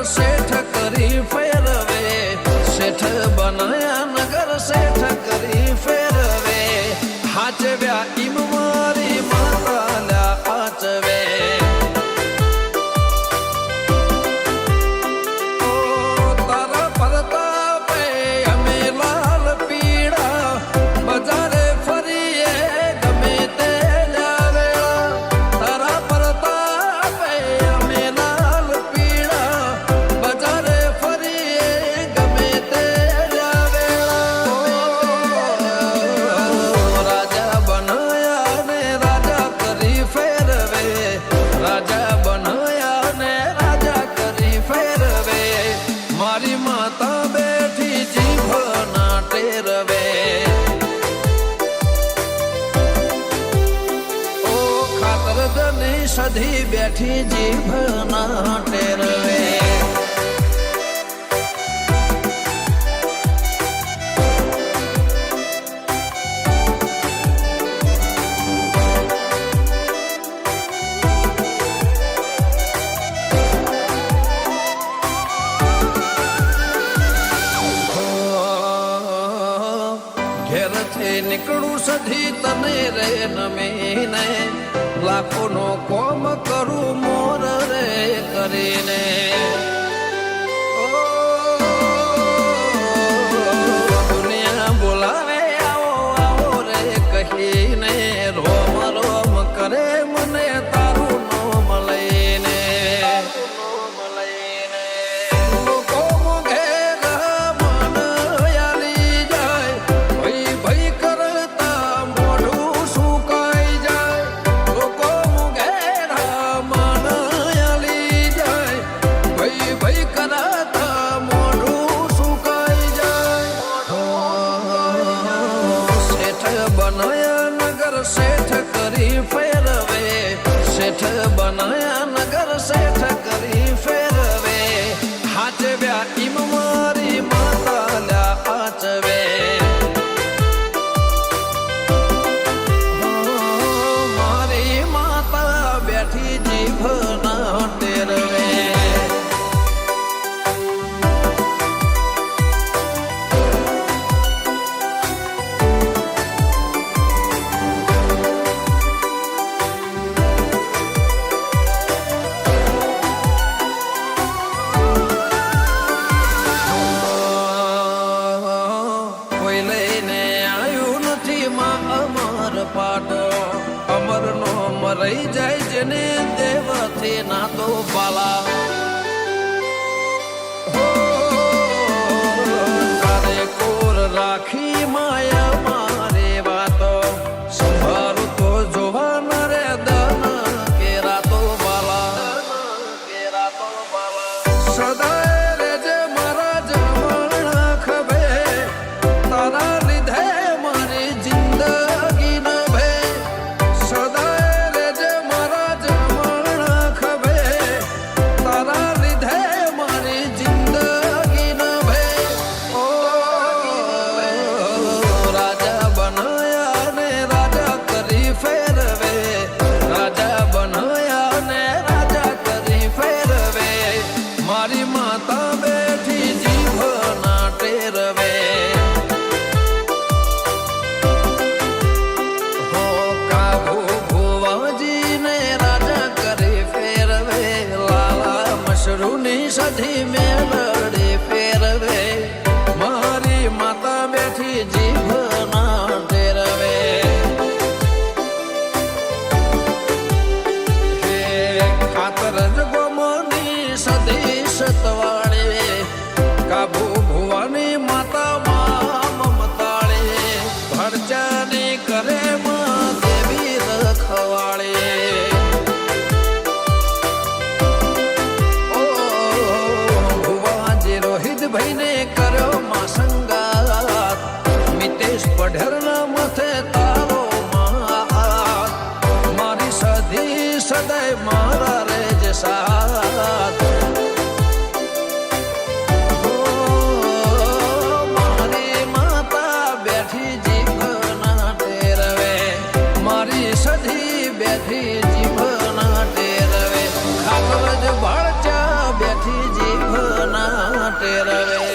શેઠ કરી ફેરવે, શેઠ બનાયા નગર શેઠ કરી ફેરવે, હાચવ્યા ઈમ મારી માતાલા આચવે. તારા પરતાપે અમે લાલ પીળા, બજારે ફરીએ ગમે તે લાવેલા. તારા પરતાપે અમે લાલ પીળા, બજારે ફરીએ ગમે તે લાવેલા. રાજા બનાયા ને રાજા કરી ફેરવે, રાજા બનાયા ને રાજા કરી ફેરવે, મારી માતા બેઠી જીભ ના ટેરવે. ઓ ખાતર જની સધી બેઠી જીભ ના ટેરવે. ઘેરથી નીકળું સધી તને રે નમીને, લાખોનો કોમ કરું મોર રે કરીને. દુનિયા બોલાવે આવો આવો રે કહીને, રોમ રોમ કરે મને તારું નોમ લઈને. લોકો ઘેર મન યાલી જાય, ભઈ ભઈ કરતા મોઢું સુકાઈ જાય. લોકો ઘેર મન યાલી જાય, ભઈ ભઈ કરતા મોઢું સુકાઈ જાય. શેઠ બનાયા નગર શેઠ કરી ફેરવે, શેઠ બનાયા નગર શેઠ કરી ફેરવે, હાચવ્યા ઈમ મારી માતાલા આચવે. મારી માતા બેઠી જીભ ના ટેરવે. કોઈ લઈને આવ્યું નથી માં અમર પાટો, અમરનો મરાઈ જાય જેને દેવથી નાતો પાલા. તારે કોર રાખી માયા મારે વાતો, સંભાળું તો જોવાના રે દન કેરાતો બાલા. સદાય રેજે મારા જમણા ખભે, તારા લીધે મારી જિંદગી ન ભે. સદાય રેજે મારા જમણા ખભે, તારા લીધે મારી જિંદગી ન ભે. ઓ રાજા બનાયા ને રાજા કરી ફેરવે, રાજા બનાયા ને રાજા કરી ફેરવે, મારી માતા બેઠી જીભ ના ટેરવે. હો કાબુ ભુવાજી ને રાજા કરી ફેરવે, લાલા મશરૂની સધી મેલડી ફેરવે, મારી માતા બેઠી જીભ ના ટેરવે. હે ખાતર જ ગોમની સધી સતવાળે, કાબુ ભુવાની માતા માં મમતાળે, ભરચાની કરે માં દેવી રખવાળે. ઓ ભુવાજી રોહિત ભાઈને કર્યો માં સંગાત, મિતેશ પઢેરના મથે તારો માં, મારી સધી સદાય મારા રેજ સાથ. મારી માતા બેઠી જીભ ના ટેરવે, મારી સધી બેઠી જીભ ના ટેરવે, ખાતર જ ભળચા બેઠી જીભ ટેરવે